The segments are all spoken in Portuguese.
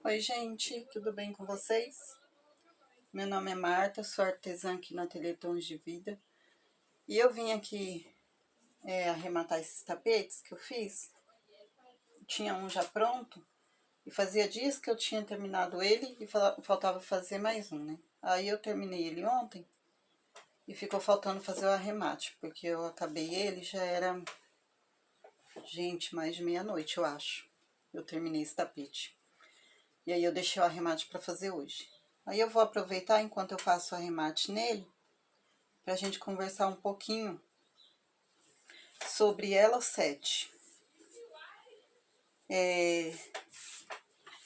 Oi, gente, tudo bem com vocês? Meu nome é Marta, sou artesã aqui no Ateliê Tons de Vida e eu vim aqui arrematar esses tapetes que eu fiz. Tinha um já pronto e fazia dias que eu tinha terminado ele e faltava fazer mais um, né? Aí eu terminei ele ontem e ficou faltando fazer o arremate, porque eu acabei ele, já era, gente, mais de meia-noite, eu acho. Eu terminei esse tapete. E aí eu deixei o arremate para fazer hoje. Aí eu vou aproveitar enquanto eu faço o arremate nele, para a gente conversar um pouquinho sobre Elo 7.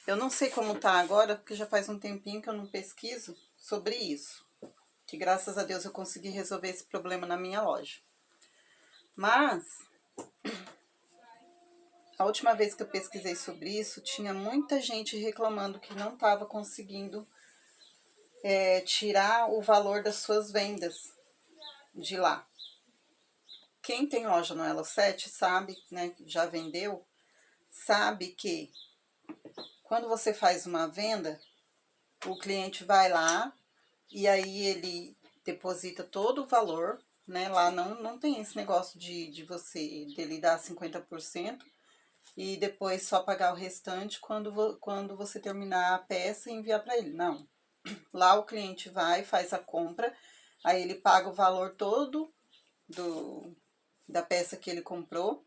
Eu não sei como tá agora, porque já faz um tempinho que eu não pesquiso sobre isso. Que graças a Deus eu consegui resolver esse problema na minha loja. Mas, a última vez que eu pesquisei sobre isso, tinha muita gente reclamando que não estava conseguindo tirar o valor das suas vendas de lá. Quem tem loja no Elo 7 sabe, né, já vendeu, sabe que quando você faz uma venda, o cliente vai lá e aí ele deposita todo o valor, né? Lá não tem esse negócio dele dar 50% e depois só pagar o restante quando você terminar a peça e enviar para ele. Não. Lá o cliente vai, faz a compra, aí ele paga o valor todo da peça que ele comprou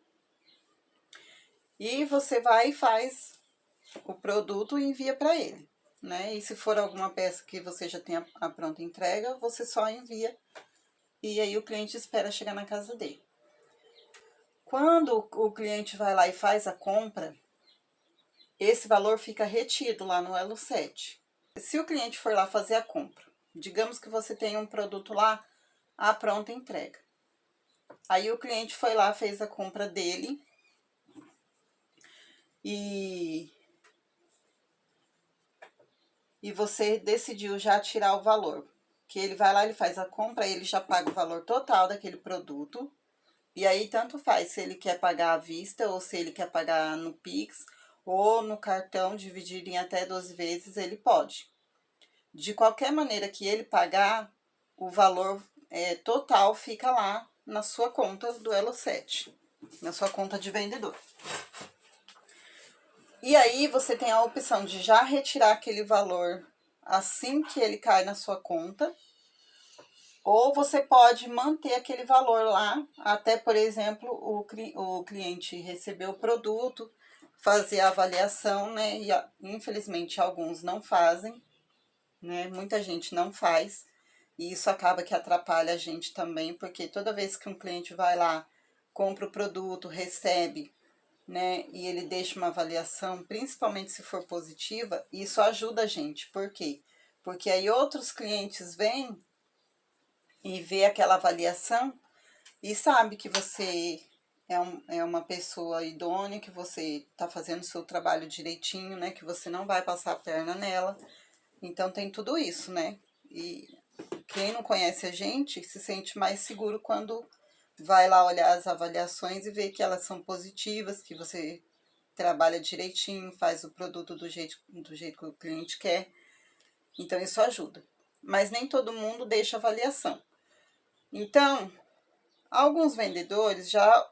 e você vai e faz o produto e envia para ele, né? E se for alguma peça que você já tem a pronta entrega, você só envia e aí o cliente espera chegar na casa dele. Quando o cliente vai lá e faz a compra, esse valor fica retido lá no Elo 7. Se o cliente for lá fazer a compra, digamos que você tem um produto lá à pronta entrega. Aí o cliente foi lá, fez a compra dele e você decidiu já tirar o valor. Que ele vai lá, ele faz a compra, ele já paga o valor total daquele produto. E aí tanto faz se ele quer pagar à vista ou se ele quer pagar no Pix ou no cartão, dividir em até 12 vezes, ele pode. De qualquer maneira que ele pagar, o valor total fica lá na sua conta do Elo 7, na sua conta de vendedor. E aí você tem a opção de já retirar aquele valor assim que ele cai na sua conta, ou você pode manter aquele valor lá, até, por exemplo, o cliente receber o produto, fazer a avaliação, né? E infelizmente alguns não fazem, né? Muita gente não faz, e isso acaba que atrapalha a gente também, porque toda vez que um cliente vai lá, compra o produto, recebe, né? E ele deixa uma avaliação, principalmente se for positiva, isso ajuda a gente. Por quê? Porque aí outros clientes vêm e vê aquela avaliação e sabe que você é uma pessoa idônea, que você está fazendo o seu trabalho direitinho, né? Que você não vai passar a perna nela. Então tem tudo isso, né? E quem não conhece a gente se sente mais seguro quando vai lá olhar as avaliações e vê que elas são positivas, que você trabalha direitinho, faz o produto do jeito que o cliente quer. Então isso ajuda. Mas nem todo mundo deixa avaliação. Então, alguns vendedores já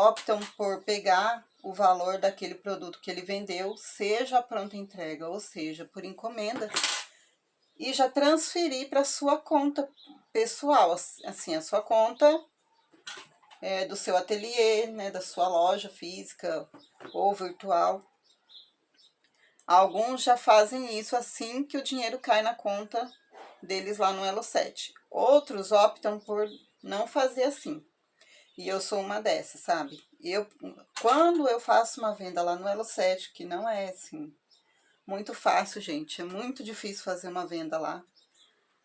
optam por pegar o valor daquele produto que ele vendeu, seja a pronta entrega ou seja por encomenda, e já transferir para sua conta pessoal, assim, a sua conta do seu ateliê, né, da sua loja física ou virtual. Alguns já fazem isso assim que o dinheiro cai na conta deles lá no Elo 7. Outros optam por não fazer assim. E eu sou uma dessas, sabe? Quando eu faço uma venda lá no Elo 7, que não é assim muito fácil, gente, é muito difícil fazer uma venda lá.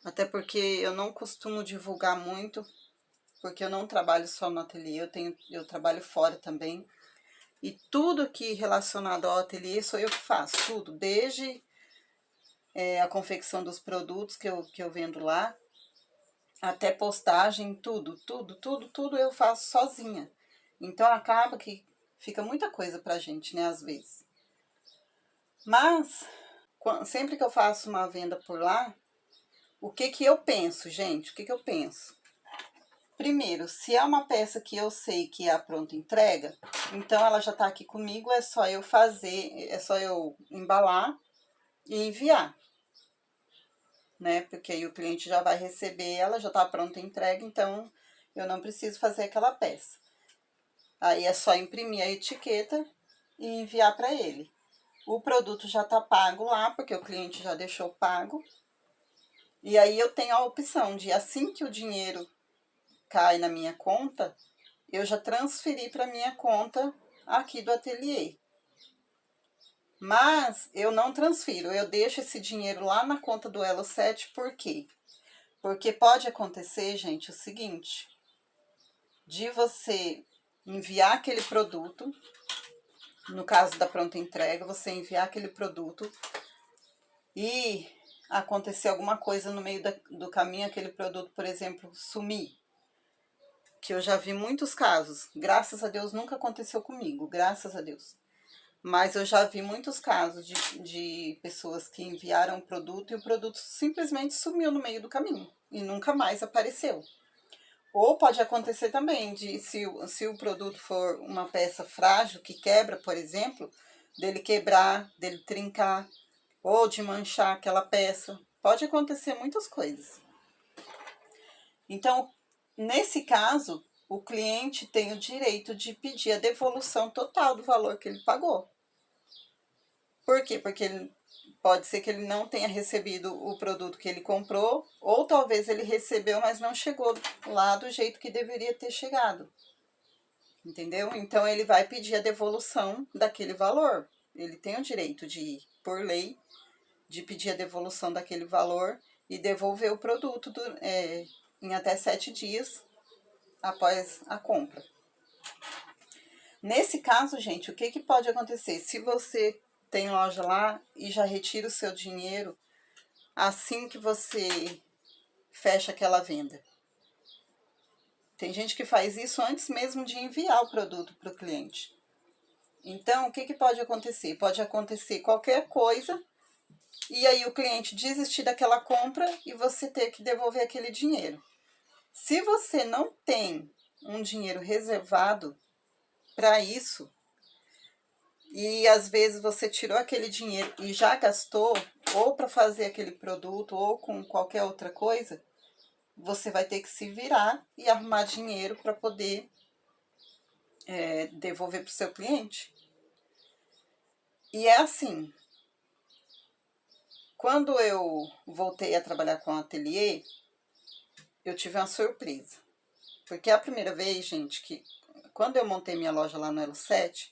Até porque eu não costumo divulgar muito, porque eu não trabalho só no ateliê, eu trabalho fora também. E tudo que relacionado ao ateliê sou eu que faço, tudo, desde a confecção dos produtos que eu vendo lá, até postagem, tudo eu faço sozinha. Então acaba que fica muita coisa pra gente, né, às vezes. Mas sempre que eu faço uma venda por lá, o que que eu penso, gente? O que que eu penso? Primeiro, se é uma peça que eu sei que é a pronta entrega, então ela já tá aqui comigo, é só eu fazer, é só eu embalar e enviar, né? Porque aí o cliente já vai receber ela, já tá pronta a entrega, então eu não preciso fazer aquela peça. Aí é só imprimir a etiqueta e enviar para ele. O produto já tá pago lá, porque o cliente já deixou pago. E aí eu tenho a opção de, assim que o dinheiro cai na minha conta, eu já transferi para minha conta aqui do ateliê. Mas eu não transfiro, eu deixo esse dinheiro lá na conta do Elo7, por quê? Porque pode acontecer, gente, o seguinte, de você enviar aquele produto, no caso da pronta entrega, você enviar aquele produto e acontecer alguma coisa no meio do caminho, aquele produto, por exemplo, sumir. Que eu já vi muitos casos, graças a Deus nunca aconteceu comigo, graças a Deus. Mas eu já vi muitos casos de pessoas que enviaram o produto e o produto simplesmente sumiu no meio do caminho e nunca mais apareceu. Ou pode acontecer também de, se o produto for uma peça frágil que quebra, por exemplo, dele quebrar, dele trincar, ou de manchar aquela peça. Pode acontecer muitas coisas. Então, nesse caso, o cliente tem o direito de pedir a devolução total do valor que ele pagou. Por quê? Porque ele, pode ser que ele não tenha recebido o produto que ele comprou, ou talvez ele recebeu, mas não chegou lá do jeito que deveria ter chegado. Entendeu? Então ele vai pedir a devolução daquele valor. Ele tem o direito de, por lei, de pedir a devolução daquele valor e devolver o produto em até 7 dias após a compra. Nesse caso, gente, o que pode acontecer? Se você tem loja lá e já retira o seu dinheiro assim que você fecha aquela venda. Tem gente que faz isso antes mesmo de enviar o produto para o cliente. Então, o que pode acontecer? Pode acontecer qualquer coisa e aí o cliente desistir daquela compra e você ter que devolver aquele dinheiro. Se você não tem um dinheiro reservado para isso, e às vezes você tirou aquele dinheiro e já gastou, ou para fazer aquele produto, ou com qualquer outra coisa, você vai ter que se virar e arrumar dinheiro para poder devolver para o seu cliente. E é assim, quando eu voltei a trabalhar com o ateliê, eu tive uma surpresa. Porque a primeira vez, gente, que quando eu montei minha loja lá no Elo7,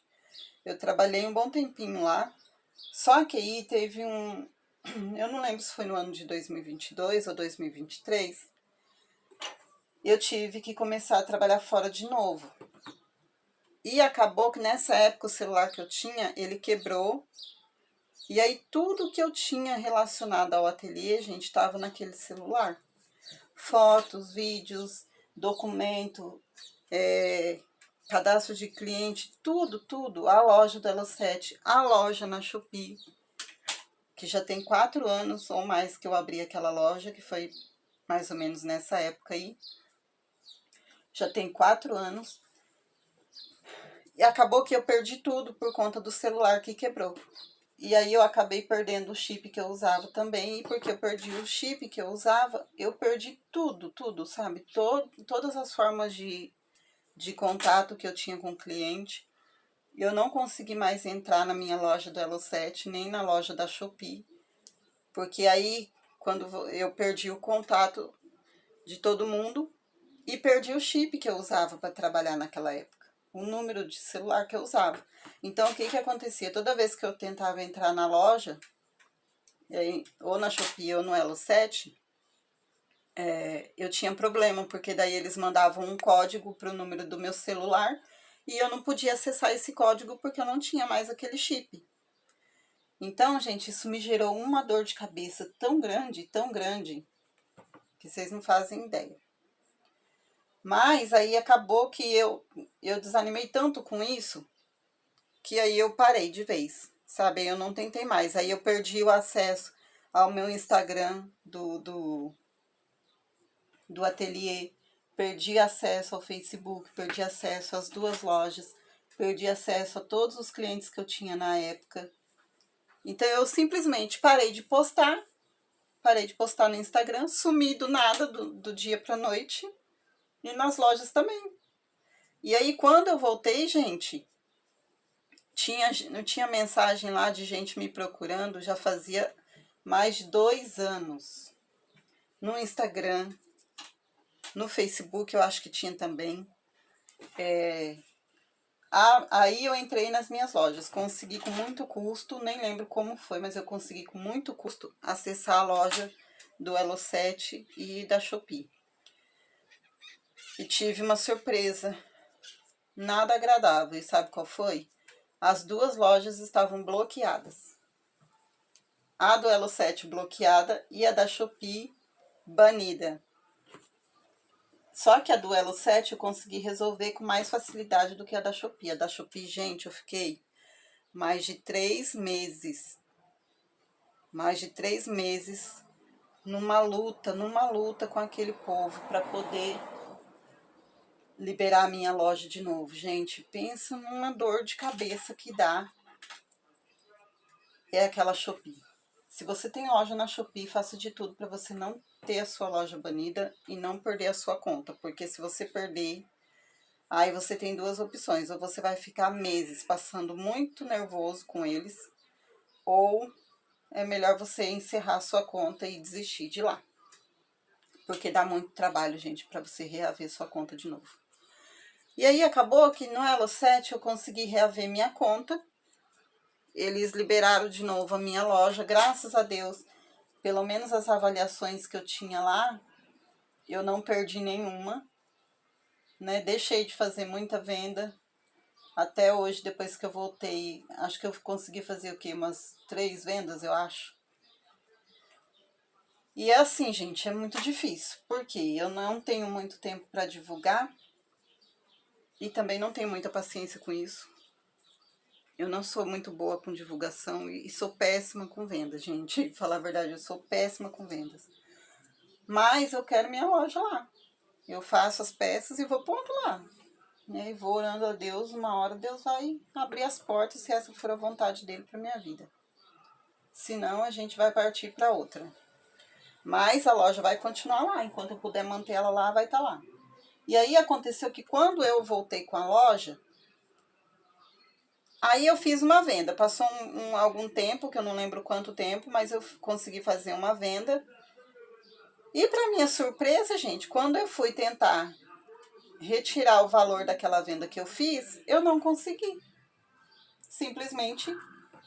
eu trabalhei um bom tempinho lá, só que aí teve eu não lembro se foi no ano de 2022 ou 2023, eu tive que começar a trabalhar fora de novo. E acabou que nessa época o celular que eu tinha, ele quebrou. E aí tudo que eu tinha relacionado ao ateliê, gente, estava naquele celular. Fotos, vídeos, documento, cadastro de cliente, tudo. A loja do Elo7, a loja na Shopee, que já tem 4 anos ou mais que eu abri aquela loja, que foi mais ou menos nessa época aí. Já tem 4 anos. E acabou que eu perdi tudo por conta do celular que quebrou. E aí eu acabei perdendo o chip que eu usava também. E porque eu perdi o chip que eu usava, eu perdi tudo, sabe? Todas as formas de contato que eu tinha com o cliente. Eu não consegui mais entrar na minha loja do Elo7, nem na loja da Shopee. Porque aí, quando eu perdi o contato de todo mundo e perdi o chip que eu usava para trabalhar naquela época. O número de celular que eu usava. Então, o que acontecia? Toda vez que eu tentava entrar na loja, ou na Shopee ou no Elo7, eu tinha problema, porque daí eles mandavam um código para o número do meu celular e eu não podia acessar esse código porque eu não tinha mais aquele chip. Então, gente, isso me gerou uma dor de cabeça tão grande, que vocês não fazem ideia. Mas aí acabou que eu desanimei tanto com isso, que aí eu parei de vez. sabe? Eu não tentei mais. Aí eu perdi o acesso ao meu Instagram do ateliê, perdi acesso ao Facebook, perdi acesso às duas lojas, perdi acesso a todos os clientes que eu tinha na época. Então eu simplesmente parei de postar no Instagram, sumi do nada, do dia pra noite, e nas lojas também. E aí quando eu voltei, gente, tinha mensagem lá de gente me procurando, já fazia mais de 2 anos. No Instagram, no Facebook eu acho que tinha também. Aí eu entrei nas minhas lojas, consegui com muito custo, nem lembro como foi, mas eu consegui com muito custo acessar a loja do Elo7 e da Shopee. E tive uma surpresa, nada agradável, e sabe qual foi? As duas lojas estavam bloqueadas. A do Elo7 bloqueada e a da Shopee banida. Só que a do Elo7 eu consegui resolver com mais facilidade do que a da Shopee. A da Shopee, gente, eu fiquei mais de 3 meses. Mais de 3 meses numa luta com aquele povo para poder liberar a minha loja de novo. Gente, pensa numa dor de cabeça que dá. É aquela Shopee. Se você tem loja na Shopee, faça de tudo para você não ter a sua loja banida e não perder a sua conta. Porque se você perder, aí você tem duas opções. Ou você vai ficar meses passando muito nervoso com eles, ou é melhor você encerrar a sua conta e desistir de lá. Porque dá muito trabalho, gente, para você reaver sua conta de novo. E aí acabou que no Elo7 eu consegui reaver minha conta. Eles liberaram de novo a minha loja, graças a Deus. Pelo menos as avaliações que eu tinha lá, eu não perdi nenhuma, né? Deixei de fazer muita venda. Até hoje, depois que eu voltei, acho que eu consegui fazer o quê? Umas 3 vendas, eu acho. E é assim, gente, é muito difícil, porque eu não tenho muito tempo para divulgar e também não tenho muita paciência com isso. Eu não sou muito boa com divulgação e sou péssima com vendas, gente. Falar a verdade, eu sou péssima com vendas. Mas eu quero minha loja lá. Eu faço as peças e vou pondo lá. E vou orando a Deus, uma hora Deus vai abrir as portas se essa for a vontade dele para minha vida. Senão a gente vai partir para outra. Mas a loja vai continuar lá, enquanto eu puder manter ela lá, vai estar lá. E aí aconteceu que quando eu voltei com a loja, aí eu fiz uma venda. Passou algum tempo, que eu não lembro quanto tempo, mas eu consegui fazer uma venda. E para minha surpresa, gente, quando eu fui tentar retirar o valor daquela venda que eu fiz, eu não consegui. Simplesmente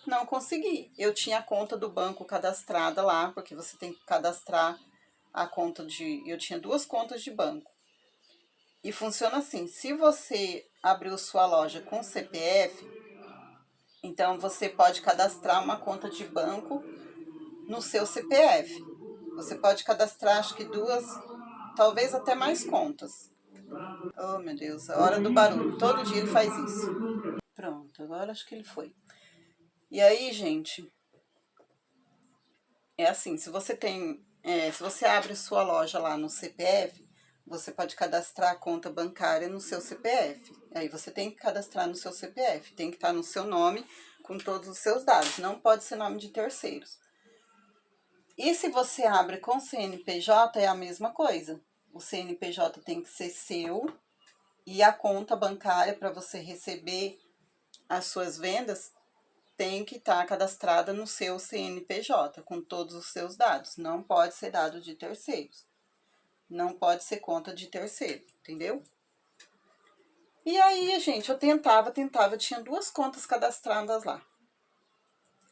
não consegui. Eu tinha a conta do banco cadastrada lá, porque você tem que cadastrar a conta de... Eu tinha 2 contas de banco. E funciona assim, se você abriu sua loja com CPF, então você pode cadastrar uma conta de banco no seu CPF. Você pode cadastrar, acho que 2, talvez até mais contas. Oh, meu Deus, a hora do barulho. Todo dia ele faz isso. Pronto, agora acho que ele foi. E aí, gente, é assim, se você abre sua loja lá no CPF, você pode cadastrar a conta bancária no seu CPF. Aí você tem que cadastrar no seu CPF, tem que estar no seu nome com todos os seus dados, não pode ser nome de terceiros. E se você abre com CNPJ, é a mesma coisa. O CNPJ tem que ser seu e a conta bancária para você receber as suas vendas tem que estar cadastrada no seu CNPJ, com todos os seus dados. Não pode ser dado de terceiros. Não pode ser conta de terceiro, entendeu? E aí, gente, eu tentava, tinha 2 contas cadastradas lá.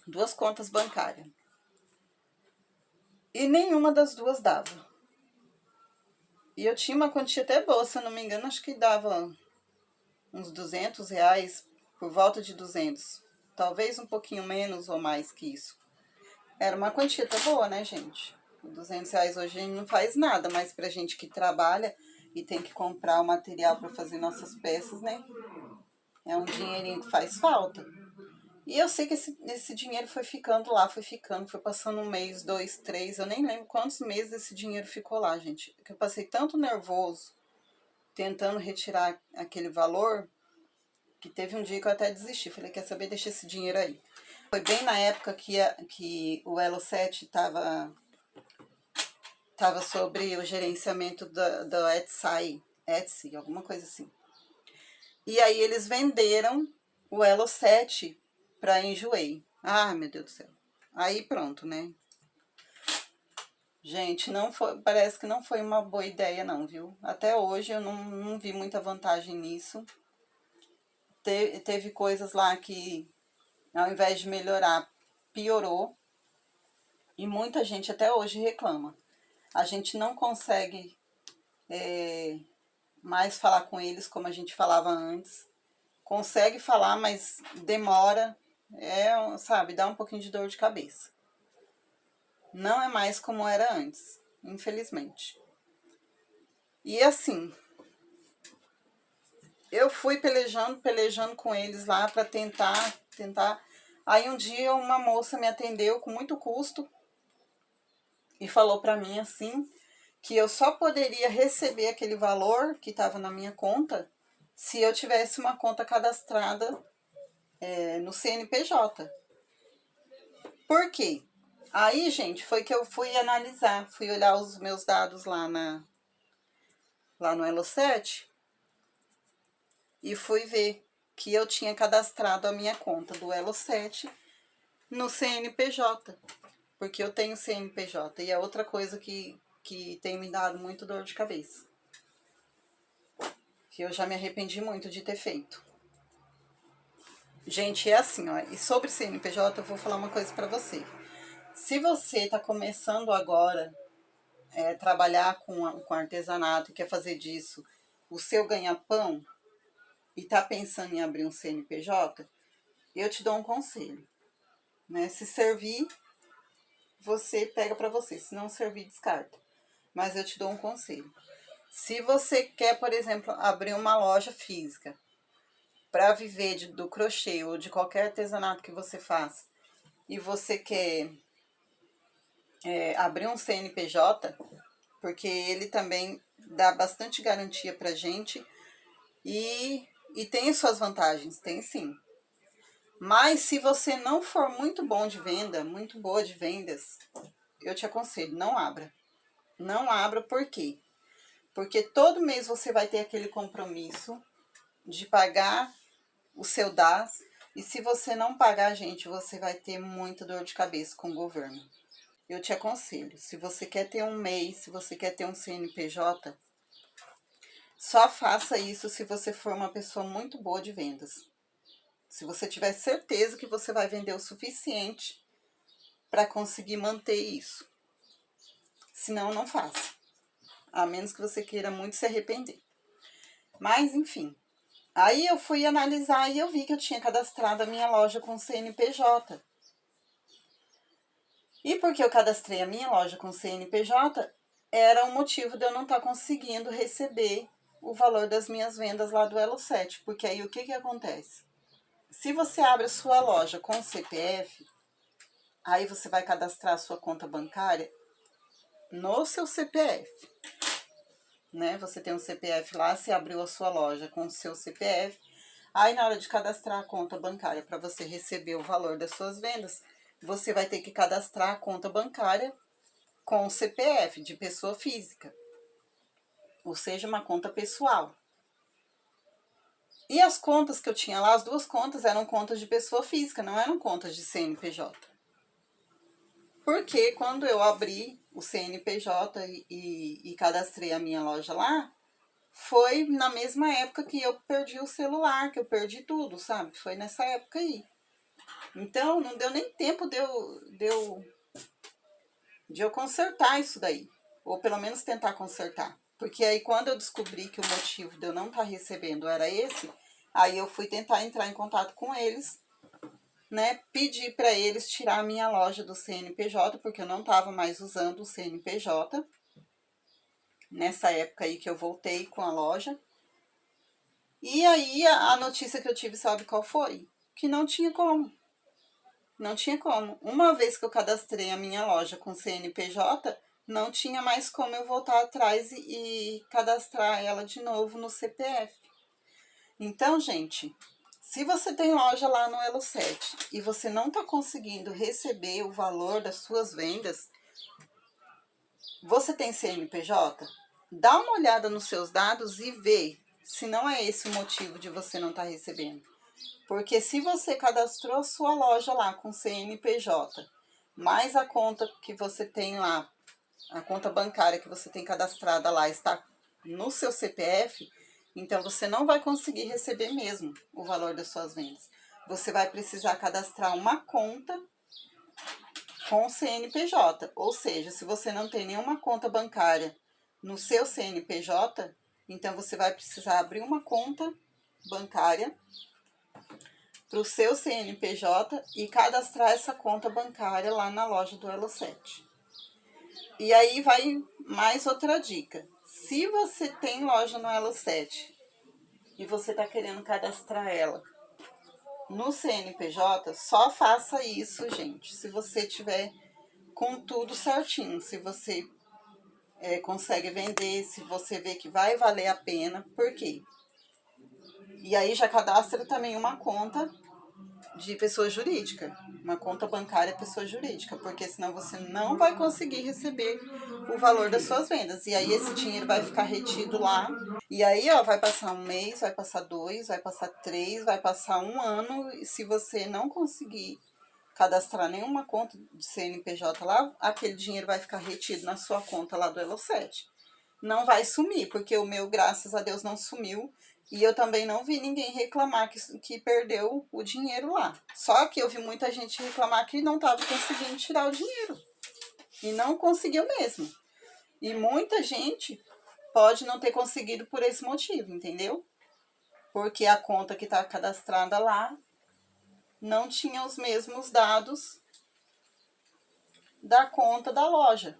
2 contas bancárias. E nenhuma das 2 dava. E eu tinha uma quantia até boa, se eu não me engano, acho que dava uns R$200, por volta de 200. Talvez um pouquinho menos ou mais que isso. Era uma quantia até boa, né, gente? R$200 hoje não faz nada, mas pra gente que trabalha e tem que comprar o material para fazer nossas peças, né? É um dinheirinho que faz falta. E eu sei que esse dinheiro foi ficando lá, foi passando um mês, 2, 3, eu nem lembro quantos meses esse dinheiro ficou lá, gente. Que eu passei tanto nervoso tentando retirar aquele valor, que teve um dia que eu até desisti. Falei, quer saber, deixa esse dinheiro aí. Foi bem na época que o Elo7 tava sobre o gerenciamento do Etsy, alguma coisa assim. E aí eles venderam o Elo7 para Enjoei. Ah, meu Deus do céu. Aí pronto, né? Gente, não foi, parece que não foi uma boa ideia não, viu? Até hoje eu não vi muita vantagem nisso. Teve coisas lá que, ao invés de melhorar, piorou. E muita gente até hoje reclama. A gente não consegue mais falar com eles como a gente falava antes. Consegue falar, mas demora. Sabe, dá um pouquinho de dor de cabeça. Não é mais como era antes, infelizmente. E assim, eu fui pelejando com eles lá para tentar. Aí um dia uma moça me atendeu com muito custo e falou para mim assim que eu só poderia receber aquele valor que estava na minha conta se eu tivesse uma conta cadastrada no CNPJ. Por quê? Aí, gente, foi que eu fui analisar, fui olhar os meus dados lá no Elo7 e fui ver que eu tinha cadastrado a minha conta do Elo7 no CNPJ, porque eu tenho CNPJ e é outra coisa que tem me dado muito dor de cabeça, que eu já me arrependi muito de ter feito. Gente, é assim, ó, e sobre CNPJ eu vou falar uma coisa para você. Se você está começando agora trabalhar com artesanato e quer fazer disso o seu ganha-pão e está pensando em abrir um CNPJ, eu te dou um conselho, né? Se servir, você pega para você, se não servir, descarta. Mas eu te dou um conselho. Se você quer, por exemplo, abrir uma loja física para viver do crochê ou de qualquer artesanato que você faça e você quer abrir um CNPJ, porque ele também dá bastante garantia para gente e tem suas vantagens, tem sim. Mas se você não for muito bom de venda, muito boa de vendas, eu te aconselho, não abra. Não abra, por quê? Porque todo mês você vai ter aquele compromisso de pagar o seu DAS. E se você não pagar, gente, você vai ter muita dor de cabeça com o governo. Eu te aconselho, se você quer ter um MEI, se você quer ter um CNPJ, só faça isso se você for uma pessoa muito boa de vendas. Se você tiver certeza que você vai vender o suficiente para conseguir manter isso. Senão, não faça. A menos que você queira muito se arrepender. Mas, enfim. Aí eu fui analisar e eu vi que eu tinha cadastrado a minha loja com CNPJ. E porque eu cadastrei a minha loja com CNPJ, era um motivo de eu não estar conseguindo receber o valor das minhas vendas lá do Elo7. Porque aí o que acontece? Se você abre a sua loja com CPF, aí você vai cadastrar a sua conta bancária no seu CPF. Né? Você tem um CPF lá, você abriu a sua loja com o seu CPF. Aí na hora de cadastrar a conta bancária para você receber o valor das suas vendas, você vai ter que cadastrar a conta bancária com o CPF de pessoa física. Ou seja, uma conta pessoal. E as contas que eu tinha lá, as duas contas eram contas de pessoa física, não eram contas de CNPJ. Porque quando eu abri o CNPJ e cadastrei a minha loja lá, foi na mesma época que eu perdi o celular, que eu perdi tudo, sabe? Foi nessa época aí. Então, não deu nem tempo de eu consertar isso daí. Ou pelo menos tentar consertar. Porque aí quando eu descobri que o motivo de eu não estar recebendo era esse, aí eu fui tentar entrar em contato com eles, né? Pedi para eles tirar a minha loja do CNPJ, porque eu não estava mais usando o CNPJ. Nessa época aí que eu voltei com a loja. E aí a notícia que eu tive, sabe qual foi? Que não tinha como. Não tinha como. Uma vez que eu cadastrei a minha loja com CNPJ, não tinha mais como eu voltar atrás e cadastrar ela de novo no CPF. Então, gente, se você tem loja lá no Elo7 e você não está conseguindo receber o valor das suas vendas, você tem CNPJ? Dá uma olhada nos seus dados e vê se não é esse o motivo de você não estar recebendo. Porque se você cadastrou a sua loja lá com CNPJ, mais a conta que você tem lá, a conta bancária que você tem cadastrada lá está no seu CPF, então você não vai conseguir receber mesmo o valor das suas vendas. Você vai precisar cadastrar uma conta com o CNPJ, ou seja, se você não tem nenhuma conta bancária no seu CNPJ, então você vai precisar abrir uma conta bancária para o seu CNPJ e cadastrar essa conta bancária lá na loja do Elo7. E aí vai mais outra dica. Se você tem loja no Elo7 e você está querendo cadastrar ela no CNPJ, só faça isso, gente, se você tiver com tudo certinho, se você consegue vender, se você vê que vai valer a pena, por quê? E aí já cadastra também uma conta de pessoa jurídica, uma conta bancária pessoa jurídica, porque senão você não vai conseguir receber o valor das suas vendas. E aí esse dinheiro vai ficar retido lá. E aí, ó, vai passar um mês, vai passar 2, vai passar 3, vai passar um ano. E se você não conseguir cadastrar nenhuma conta de CNPJ lá, aquele dinheiro vai ficar retido na sua conta lá do Elo7. Não vai sumir, porque o meu, graças a Deus, não sumiu. E eu também não vi ninguém reclamar que perdeu o dinheiro lá. Só que eu vi muita gente reclamar que não estava conseguindo tirar o dinheiro. E não conseguiu mesmo. E muita gente pode não ter conseguido por esse motivo, entendeu? Porque a conta que está cadastrada lá não tinha os mesmos dados da conta da loja.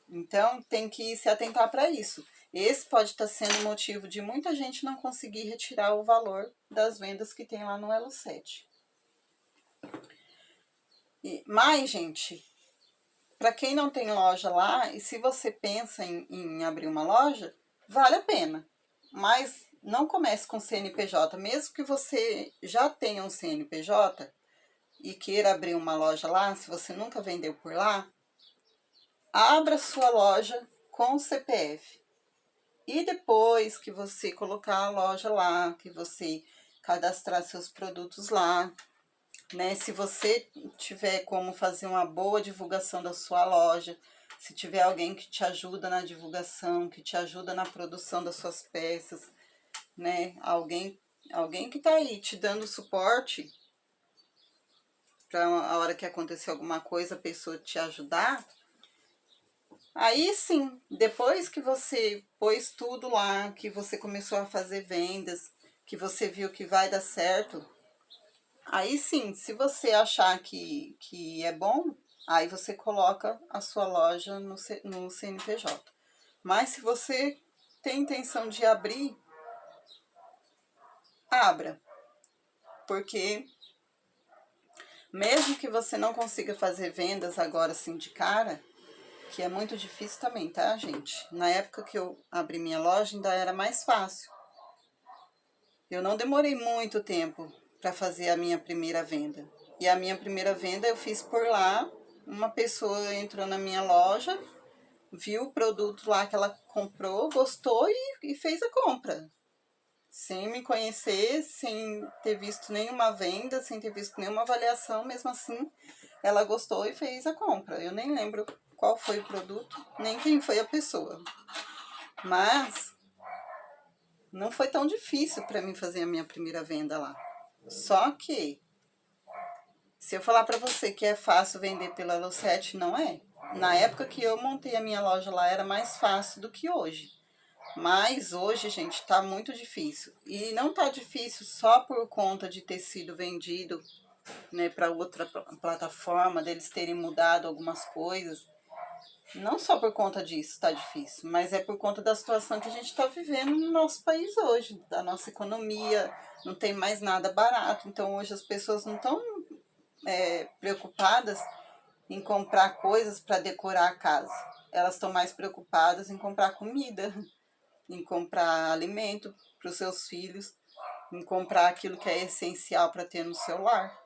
Então, tem que se atentar para isso. Esse pode estar sendo o motivo de muita gente não conseguir retirar o valor das vendas que tem lá no Elo7. Mas, gente, para quem não tem loja lá, e se você pensa em abrir uma loja, vale a pena. Mas não comece com CNPJ. Mesmo que você já tenha um CNPJ e queira abrir uma loja lá, se você nunca vendeu por lá, abra sua loja com o CPF. E depois que você colocar a loja lá, que você cadastrar seus produtos lá, né? Se você tiver como fazer uma boa divulgação da sua loja, se tiver alguém que te ajuda na divulgação, que te ajuda na produção das suas peças, né? Alguém que tá aí te dando suporte para a hora que acontecer alguma coisa, a pessoa te ajudar. Aí sim, depois que você pôs tudo lá, que você começou a fazer vendas, que você viu que vai dar certo, aí sim, se você achar que é bom, aí você coloca a sua loja no CNPJ. Mas se você tem intenção de abrir, abra. Porque mesmo que você não consiga fazer vendas agora assim de cara, que é muito difícil também, tá, gente? Na época que eu abri minha loja ainda era mais fácil. Eu não demorei muito tempo para fazer a minha primeira venda. E a minha primeira venda eu fiz por lá. Uma pessoa entrou na minha loja, viu o produto lá que ela comprou, gostou e fez a compra. Sem me conhecer, sem ter visto nenhuma venda, sem ter visto nenhuma avaliação, mesmo assim, ela gostou e fez a compra. Eu nem lembro qual foi o produto, nem quem foi a pessoa. Mas não foi tão difícil para mim fazer a minha primeira venda lá. Só que, se eu falar para você que é fácil vender pela Elo7, não é. Na época que eu montei a minha loja lá, era mais fácil do que hoje. Mas hoje, gente, tá muito difícil. E não tá difícil só por conta de ter sido vendido, né, para outra plataforma, deles terem mudado algumas coisas. Não só por conta disso tá difícil, mas é por conta da situação que a gente está vivendo no nosso país hoje, da nossa economia, não tem mais nada barato. Então hoje as pessoas não estão preocupadas em comprar coisas para decorar a casa. Elas estão mais preocupadas em comprar comida, em comprar alimento para os seus filhos, em comprar aquilo que é essencial para ter no seu lar,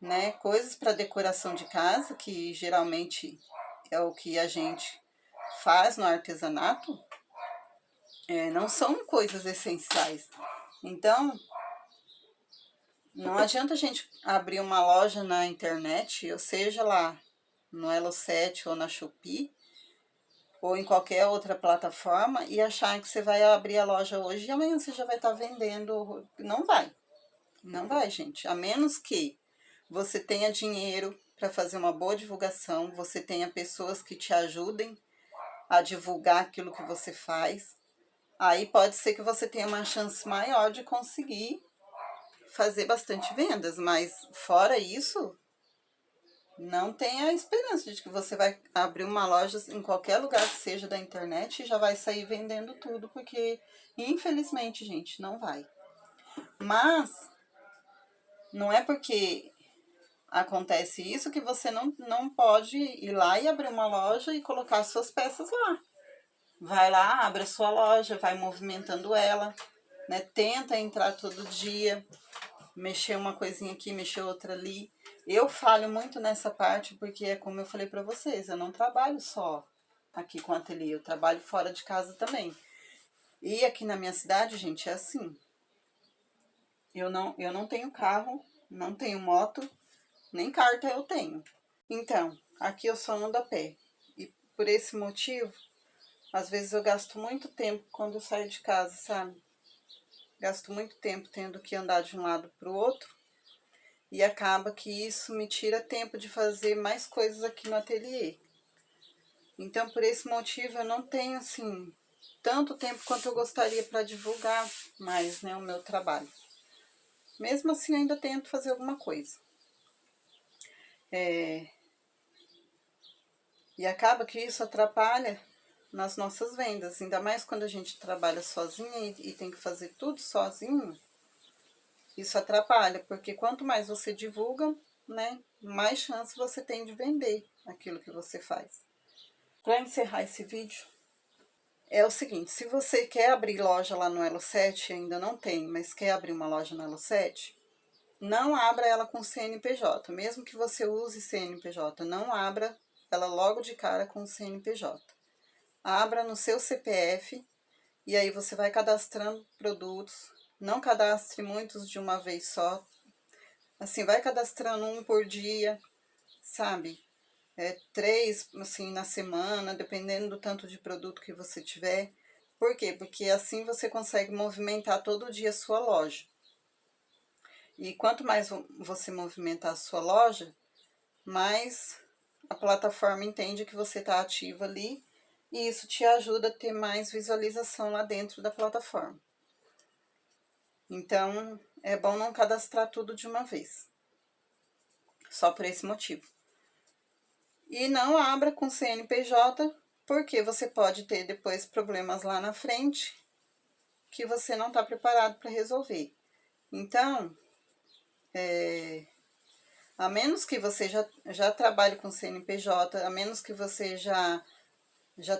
né? Coisas para decoração de casa, que geralmente é o que a gente faz no artesanato, não são coisas essenciais. Então, não adianta a gente abrir uma loja na internet, ou seja lá no Elo7 ou na Shopee, ou em qualquer outra plataforma, e achar que você vai abrir a loja hoje e amanhã você já vai estar vendendo. Não vai. Não vai, gente. A menos que você tenha dinheiro para fazer uma boa divulgação, você tenha pessoas que te ajudem a divulgar aquilo que você faz. Aí pode ser que você tenha uma chance maior de conseguir fazer bastante vendas, mas fora isso, não tem a esperança de que você vai abrir uma loja em qualquer lugar que seja da internet e já vai sair vendendo tudo, porque infelizmente, gente, não vai. Mas não é porque acontece isso que você não pode ir lá e abrir uma loja e colocar suas peças lá. Vai lá, abre a sua loja, vai movimentando ela, né? Tenta entrar todo dia, mexer uma coisinha aqui, mexer outra ali. Eu falho muito nessa parte porque é como eu falei para vocês, eu não trabalho só aqui com ateliê, eu trabalho fora de casa também. E aqui na minha cidade, gente, é assim. Eu não tenho carro, não tenho moto, nem carta eu tenho. Então, aqui eu só ando a pé. E por esse motivo, às vezes eu gasto muito tempo quando eu saio de casa, sabe? Gasto muito tempo tendo que andar de um lado para o outro. E acaba que isso me tira tempo de fazer mais coisas aqui no ateliê. Então, por esse motivo, eu não tenho, assim, tanto tempo quanto eu gostaria para divulgar mais, né, o meu trabalho. Mesmo assim, eu ainda tento fazer alguma coisa. E acaba que isso atrapalha nas nossas vendas, ainda mais quando a gente trabalha sozinha e tem que fazer tudo sozinho. Isso atrapalha, porque quanto mais você divulga, né, mais chance você tem de vender aquilo que você faz. Para encerrar esse vídeo, é o seguinte, se você quer abrir loja lá no Elo7, ainda não tem, mas quer abrir uma loja no Elo7, não abra ela com CNPJ, mesmo que você use CNPJ, não abra ela logo de cara com CNPJ. Abra no seu CPF e aí você vai cadastrando produtos, não cadastre muitos de uma vez só, assim, vai cadastrando um por dia, sabe? 3, assim, na semana, dependendo do tanto de produto que você tiver. Por quê? Porque assim você consegue movimentar todo dia a sua loja. E quanto mais você movimentar a sua loja, mais a plataforma entende que você está ativa ali e isso te ajuda a ter mais visualização lá dentro da plataforma. Então, é bom não cadastrar tudo de uma vez. Só por esse motivo. E não abra com CNPJ, porque você pode ter depois problemas lá na frente que você não está preparado para resolver. Então, a menos que você já trabalhe com CNPJ, a menos que você já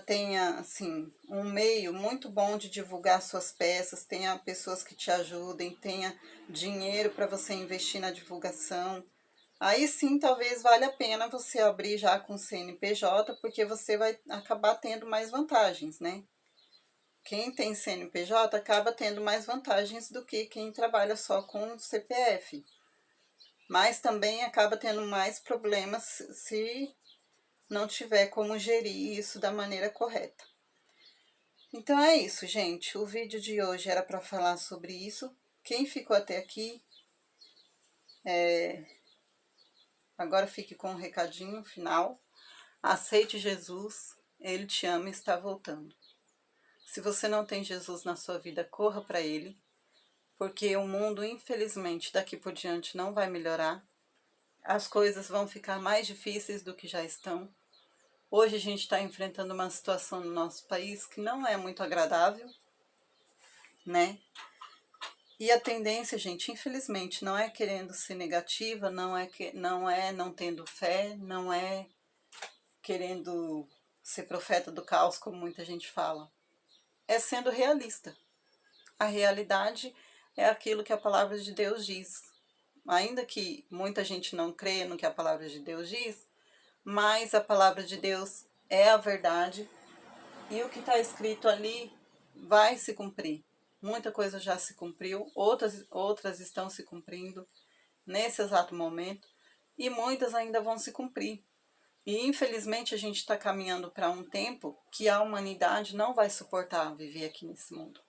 tenha, assim, um meio muito bom de divulgar suas peças, tenha pessoas que te ajudem, tenha dinheiro para você investir na divulgação, aí sim talvez valha a pena você abrir já com CNPJ, porque você vai acabar tendo mais vantagens, né? Quem tem CNPJ acaba tendo mais vantagens do que quem trabalha só com CPF. Mas também acaba tendo mais problemas se não tiver como gerir isso da maneira correta. Então é isso, gente. O vídeo de hoje era para falar sobre isso. Quem ficou até aqui, agora fique com um recadinho final. Aceite Jesus, Ele te ama e está voltando. Se você não tem Jesus na sua vida, corra para Ele, porque o mundo, infelizmente, daqui por diante não vai melhorar. As coisas vão ficar mais difíceis do que já estão. Hoje a gente está enfrentando uma situação no nosso país que não é muito agradável, né? E a tendência, gente, infelizmente, não é querendo ser negativa, não é não tendo fé, não é querendo ser profeta do caos, como muita gente fala. É sendo realista. A realidade é aquilo que a palavra de Deus diz. Ainda que muita gente não crê no que a palavra de Deus diz, mas a palavra de Deus é a verdade e o que está escrito ali vai se cumprir. Muita coisa já se cumpriu, outras estão se cumprindo nesse exato momento e muitas ainda vão se cumprir. E infelizmente a gente está caminhando para um tempo que a humanidade não vai suportar viver aqui nesse mundo.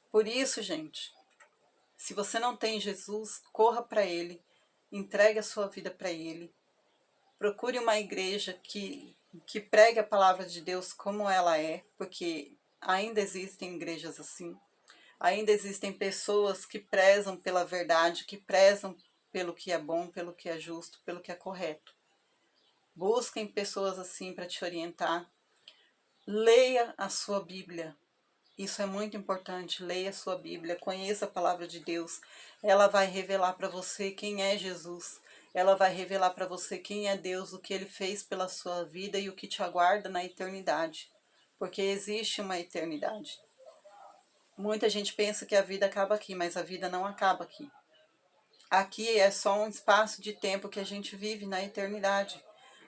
Por isso, gente, se você não tem Jesus, corra para Ele, entregue a sua vida para Ele, procure uma igreja que pregue a palavra de Deus como ela é, porque ainda existem igrejas assim, ainda existem pessoas que prezam pela verdade, que prezam pelo que é bom, pelo que é justo, pelo que é correto. Busquem pessoas assim para te orientar. Leia a sua Bíblia. Isso é muito importante. Leia a sua Bíblia, conheça a palavra de Deus. Ela vai revelar para você quem é Jesus. Ela vai revelar para você quem é Deus, o que Ele fez pela sua vida e o que te aguarda na eternidade. Porque existe uma eternidade. Muita gente pensa que a vida acaba aqui, mas a vida não acaba aqui. Aqui é só um espaço de tempo que a gente vive na eternidade.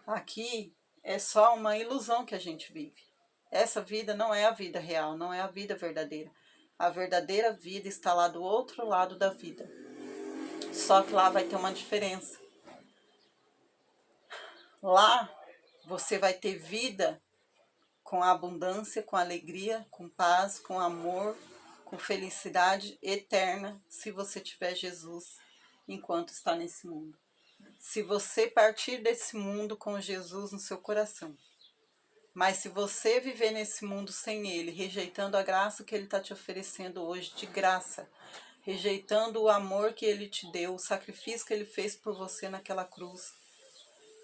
Aqui é só uma ilusão que a gente vive. Essa vida não é a vida real, não é a vida verdadeira. A verdadeira vida está lá do outro lado da vida. Só que lá vai ter uma diferença. Lá você vai ter vida com abundância, com alegria, com paz, com amor, com felicidade eterna, se você tiver Jesus enquanto está nesse mundo. Se você partir desse mundo com Jesus no seu coração. Mas se você viver nesse mundo sem Ele, rejeitando a graça que Ele está te oferecendo hoje, de graça, rejeitando o amor que Ele te deu, o sacrifício que Ele fez por você naquela cruz,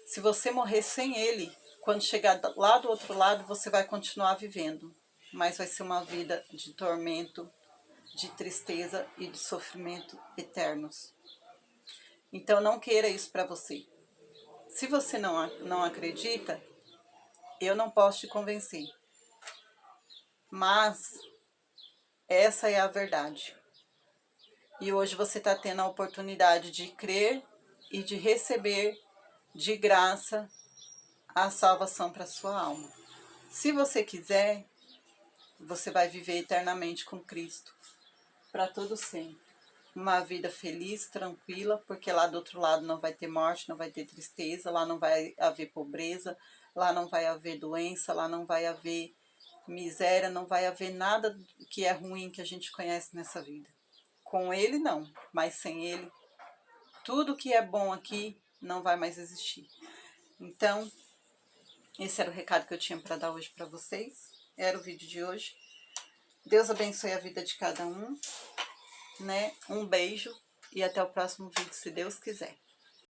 se você morrer sem Ele, quando chegar lá do outro lado, você vai continuar vivendo, mas vai ser uma vida de tormento, de tristeza e de sofrimento eternos. Então não queira isso para você. Se você não acredita, eu não posso te convencer. Mas essa é a verdade. E hoje você está tendo a oportunidade de crer e de receber de graça a salvação para a sua alma. Se você quiser, você vai viver eternamente com Cristo, para todo sempre. Uma vida feliz, tranquila, porque lá do outro lado não vai ter morte, não vai ter tristeza, lá não vai haver pobreza, lá não vai haver doença, lá não vai haver miséria, não vai haver nada que é ruim que a gente conhece nessa vida. Com Ele não, mas sem Ele, tudo que é bom aqui não vai mais existir. Então, esse era o recado que eu tinha para dar hoje para vocês. Era o vídeo de hoje. Deus abençoe a vida de cada um, né? Um beijo e até o próximo vídeo, se Deus quiser.